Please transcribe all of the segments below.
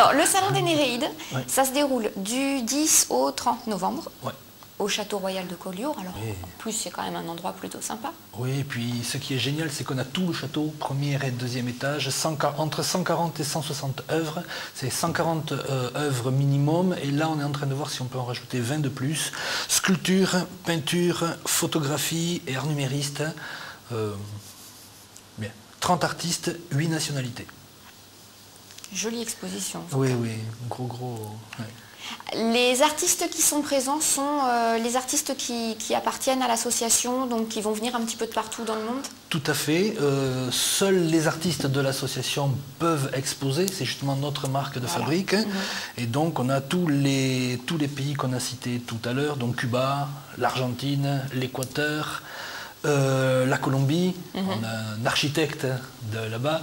Alors, le salon des Néréides, Ouais. ça se déroule du 10 au 30 novembre. Ouais. Au Château Royal de Collioure. Alors, Oui. en plus, c'est quand même un endroit plutôt sympa. Oui, et puis ce qui est génial, c'est qu'on a tout le château, premier et deuxième étage, entre 140 et 160 œuvres. C'est 140 œuvres minimum, et là on est en train de voir si on peut en rajouter 20 de plus. Sculpture, peinture, photographie et art numériste. Bien. 30 artistes, 8 nationalités. Jolie exposition. Oui, oui, gros. Ouais. Les artistes qui sont présents sont les artistes qui appartiennent à l'association, donc qui vont venir un petit peu de partout dans le monde. Tout à fait. Seuls les artistes de l'association peuvent exposer. C'est justement notre marque de fabrique. Et donc on a tous les pays qu'on a cités tout à l'heure, donc Cuba, l'Argentine, l'Équateur, la Colombie. On a un architecte de là-bas.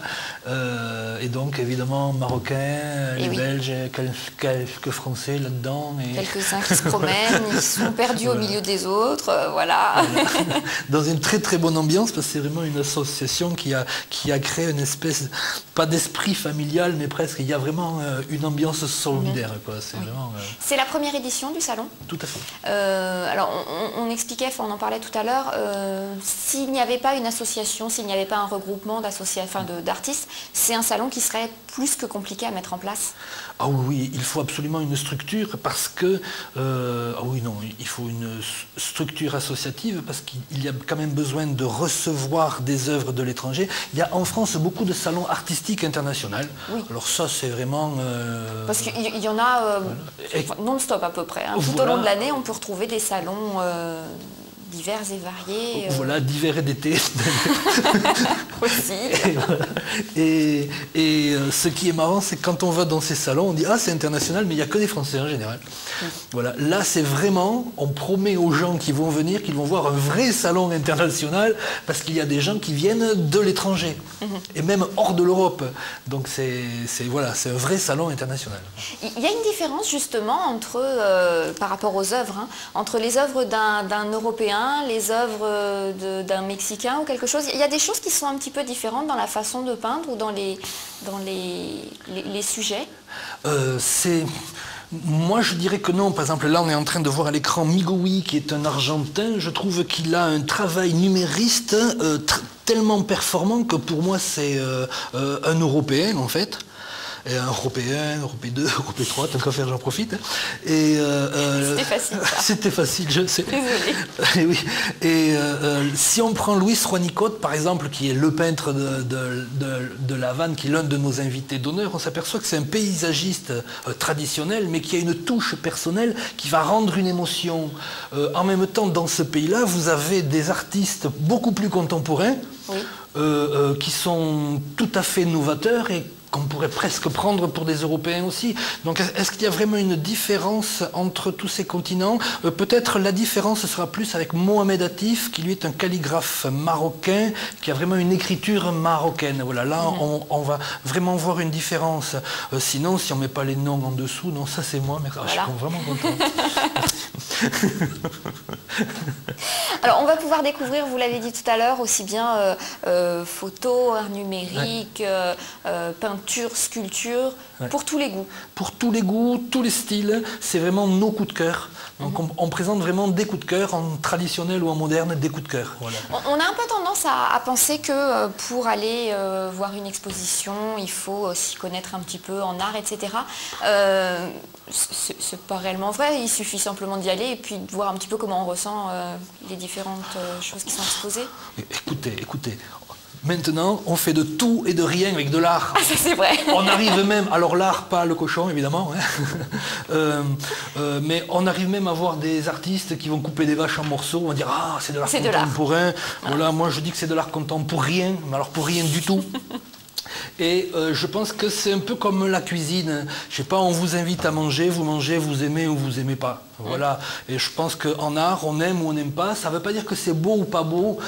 Et donc évidemment marocains, les Belges, quelques Français là-dedans. Et... quelques-uns qui se promènent, ils sont perdus au milieu des autres, voilà. Dans une très bonne ambiance, parce que c'est vraiment une association qui a créé une espèce, pas d'esprit familial, mais presque, il y a vraiment une ambiance solidaire. C'est vraiment... C'est la première édition du salon. Tout à fait. Alors on expliquait, on en parlait tout à l'heure, s'il n'y avait pas une association, s'il n'y avait pas un regroupement d'artistes, c'est un salon qui serait plus que compliqué à mettre en place. Ah oui, il faut absolument une structure parce que... il faut une structure associative parce qu'il y a quand même besoin de recevoir des œuvres de l'étranger. Il y a en France beaucoup de salons artistiques internationaux. Oui. Alors ça, c'est vraiment... Parce qu'il y en a non-stop à peu près. Hein. Tout au long de l'année, on peut retrouver des salons... divers et variés. Voilà, d'hiver et d'été. Aussi. Et ce qui est marrant, c'est que quand on va dans ces salons, on dit « Ah, c'est international », mais il n'y a que des Français en général. Voilà. Là, c'est vraiment, on promet aux gens qui vont venir qu'ils vont voir un vrai salon international, parce qu'il y a des gens qui viennent de l'étranger, et même hors de l'Europe. Donc c'est un vrai salon international. Il y a une différence justement entre, par rapport aux œuvres, hein, entre les œuvres d'un Européen, les œuvres d'un Mexicain ou quelque chose. Il y a des choses qui sont un petit peu différentes dans la façon de peindre ou dans les sujets. Moi, je dirais que non. Par exemple, là, on est en train de voir à l'écran Migoui, qui est un Argentin. Je trouve qu'il a un travail numériste tellement performant que pour moi, c'est un Européen, en fait. Et un Européen, Europé 2, Europé 3, tant qu'à faire, j'en profite. C'était facile. C'était facile, je sais. Désolée. Et oui. Et si on prend Luis Juanicote, par exemple, qui est le peintre de La Havane, qui est l'un de nos invités d'honneur, on s'aperçoit que c'est un paysagiste traditionnel, mais qui a une touche personnelle qui va rendre une émotion. En même temps, dans ce pays-là, vous avez des artistes beaucoup plus contemporains, qui sont tout à fait novateurs et qu'on pourrait presque prendre pour des Européens aussi. Donc est-ce qu'il y a vraiment une différence entre tous ces continents? Peut-être la différence sera plus avec Mohamed Atif, qui lui est un calligraphe marocain, qui a vraiment une écriture marocaine. Voilà, là on va vraiment voir une différence. Sinon, si on ne met pas les noms en dessous, non, ça c'est moi, mais voilà. Je suis vraiment content. Alors on va pouvoir découvrir, vous l'avez dit tout à l'heure, aussi bien photo, art numérique, peinture, sculpture, pour tous les goûts. Pour tous les goûts, tous les styles, c'est vraiment nos coups de cœur. Donc on présente vraiment des coups de cœur, en traditionnel ou en moderne, des coups de cœur. Voilà. On a un peu tendance à penser que pour aller voir une exposition, il faut s'y connaître un petit peu en art, etc. C'est pas réellement vrai, il suffit simplement d'y aller et puis de voir un petit peu comment on ressent les différentes choses qui sont exposées. Écoutez, maintenant on fait de tout et de rien avec de l'art. Ah, ça c'est vrai. On arrive même, alors l'art, pas le cochon évidemment, hein. Mais on arrive même à voir des artistes qui vont couper des vaches en morceaux, on va dire ah c'est de l'art contemporain. Voilà, moi je dis que c'est de l'art contemporain, mais alors pour rien du tout. Et je pense que c'est un peu comme la cuisine. Je sais pas, on vous invite à manger, vous aimez ou vous aimez pas. Voilà. Et je pense qu'en art, on aime ou on n'aime pas. Ça ne veut pas dire que c'est beau ou pas beau.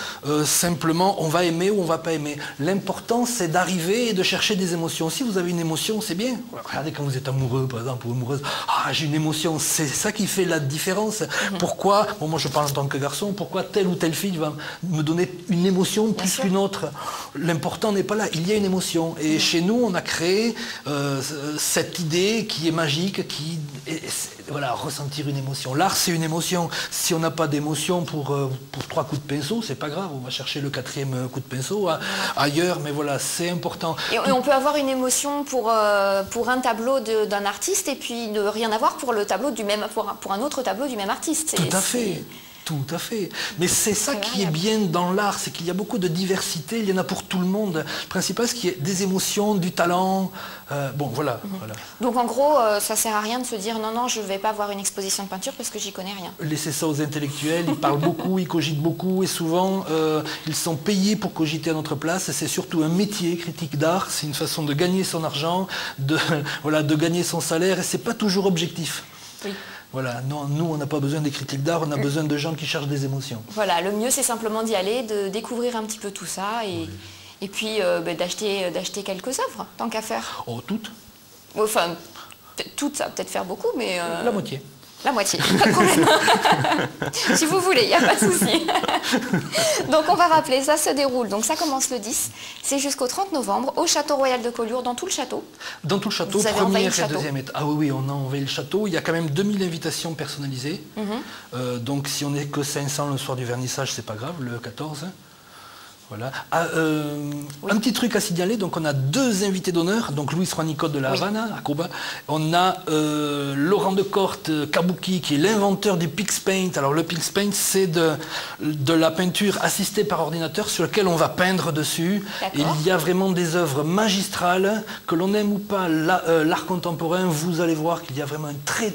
Simplement, on va aimer ou on va pas aimer. L'important, c'est d'arriver et de chercher des émotions. Si vous avez une émotion, c'est bien. Regardez quand vous êtes amoureux, par exemple, ou amoureuse. Ah, j'ai une émotion. C'est ça qui fait la différence. Pourquoi, bon, moi je parle en tant que garçon, pourquoi telle ou telle fille va me donner une émotion plus qu'une autre? L'important n'est pas là. Il y a une émotion. émotion. Et chez nous, on a créé cette idée qui est magique, voilà, ressentir une émotion. L'art, c'est une émotion. Si on n'a pas d'émotion pour 3 coups de pinceau, c'est pas grave, on va chercher le 4e coup de pinceau ailleurs, mais voilà, c'est important. Et on peut avoir une émotion pour un tableau d'un artiste et puis ne rien avoir pour le tableau pour un autre tableau du même artiste. Tout à fait. Tout à fait. Mais c'est ça qui est bien dans l'art, c'est qu'il y a beaucoup de diversité, il y en a pour tout le monde. Le principal, c'est qu'il y ait des émotions, du talent. Bon, voilà, voilà. Donc en gros, ça sert à rien de se dire non, non, je ne vais pas voir une exposition de peinture parce que j'y connais rien. Laissez ça aux intellectuels, ils parlent beaucoup, ils cogitent beaucoup et souvent, ils sont payés pour cogiter à notre place. C'est surtout un métier, critique d'art, c'est une façon de gagner son argent, voilà, de gagner son salaire et c'est pas toujours objectif. Oui. Voilà, non, nous, on n'a pas besoin des critiques d'art, on a besoin de gens qui cherchent des émotions. Voilà, le mieux, c'est simplement d'y aller, de découvrir un petit peu tout ça et puis d'acheter quelques œuvres, tant qu'à faire. Oh, toutes? Enfin, toutes, ça va peut-être faire beaucoup, mais... La moitié. La moitié, pas de problème. Si vous voulez, il n'y a pas de souci. Donc on va rappeler, ça se déroule, donc ça commence le 10, c'est jusqu'au 30 novembre, au Château Royal de Collioure, dans tout le château. Dans tout le château, première et deuxième étage. Ah oui, on a envahi le château, il y a quand même 2000 invitations personnalisées. Donc si on n'est que 500 le soir du vernissage, c'est pas grave, le 14. Voilà. Un petit truc à signaler, donc on a 2 invités d'honneur, donc Luis Juanicotte de La Havane, à Cuba. On a Laurent Decorte Kabuki, qui est l'inventeur du Pix Paint. Alors le Pix Paint, c'est de la peinture assistée par ordinateur sur laquelle on va peindre dessus. Et il y a vraiment des œuvres magistrales, que l'on aime ou pas l'art contemporain, vous allez voir qu'il y a vraiment un très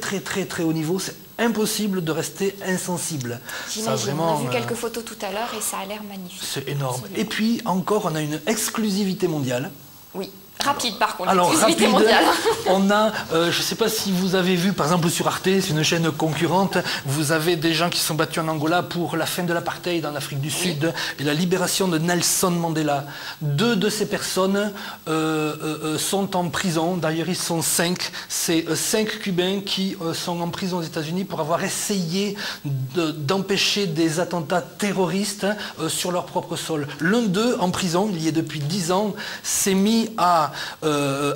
haut niveau. C'est impossible de rester insensible. J'imagine, on a vu quelques photos tout à l'heure et ça a l'air magnifique. C'est énorme. Et puis encore, on a une exclusivité mondiale. Oui. Rapide par contre, alors rapide, mondiale. On a, je ne sais pas si vous avez vu, par exemple sur Arte, c'est une chaîne concurrente, vous avez des gens qui sont battus en Angola pour la fin de l'apartheid en Afrique du Sud et la libération de Nelson Mandela. 2 de ces personnes sont en prison, d'ailleurs ils sont 5, c'est 5 Cubains qui sont en prison aux États-Unis pour avoir essayé d'empêcher des attentats terroristes sur leur propre sol. L'un d'eux, en prison, il y est depuis 10 ans, s'est mis à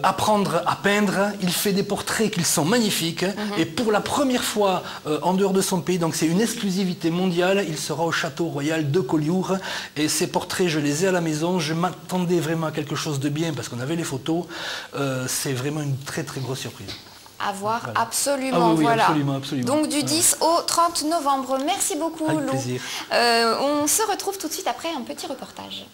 apprendre à peindre, il fait des portraits qui sont magnifiques et pour la première fois en dehors de son pays, donc c'est une exclusivité mondiale, il sera au Château Royal de Collioure et ces portraits je les ai à la maison, je m'attendais vraiment à quelque chose de bien parce qu'on avait les photos, c'est vraiment une très grosse surprise. À voir, voilà. Absolument, oui, voilà. Absolument. Donc du 10 au 30 novembre. Merci beaucoup, Avec Lou. plaisir. On se retrouve tout de suite après un petit reportage.